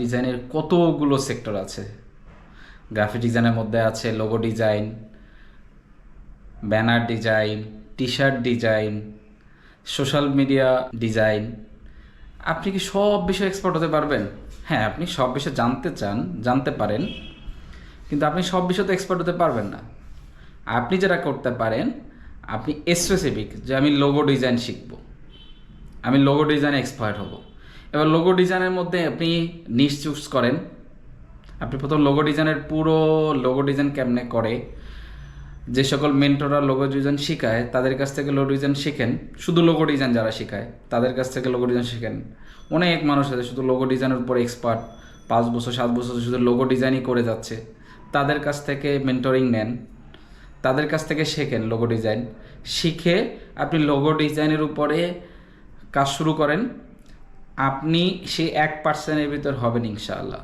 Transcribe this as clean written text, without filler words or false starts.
ডিজাইনের কতগুলো সেক্টর আছে। গ্রাফিক ডিজাইনের মধ্যে আছে logo design, banner design, T shirt design, social media design. আপনি কি সব বিষয়ে এক্সপার্ট হতে পারবেন? হ্যাঁ, আপনি সব বিষয়ে জানতে চান, জানতে পারেন, কিন্তু আপনি সব বিষয়ে এক্সপার্ট হতে পারবেন না। আপনি যেটা করতে পারেন, আপনি স্পেসিফিক যে আমি লোগো ডিজাইন শিখব, আমি লোগো ডিজাইন এক্সপার্ট হব। এবার লোগো ডিজাইনের মধ্যে আপনি নিশ চুজ করেন। আপনি প্রথম লোগো ডিজাইনের পুরো লোগো ডিজাইন কেমনে করে, যে সকল মেন্টররা লোগো ডিজাইন শেখায় তাদের কাছ থেকে লোগো ডিজাইন শিখেন। শুধু লোগো ডিজাইন যারা শেখায় তাদের কাছ থেকে লোগো ডিজাইন শিখেন। অনেক মানুষ আছে শুধু লোগো ডিজাইনের উপর এক্সপার্ট, 5 বছর 7 বছর শুধু লোগো ডিজাইনই করে যাচ্ছে। তাদের কাছ থেকে মেন্টরিং নেন, তাদের কাছ থেকে শেখেন লোগো ডিজাইন। শিখে আপনি লোগো ডিজাইনের উপরে কাজ শুরু করেন। আপনি সেই 1% ভিতর হবেন ইনশাআল্লাহ।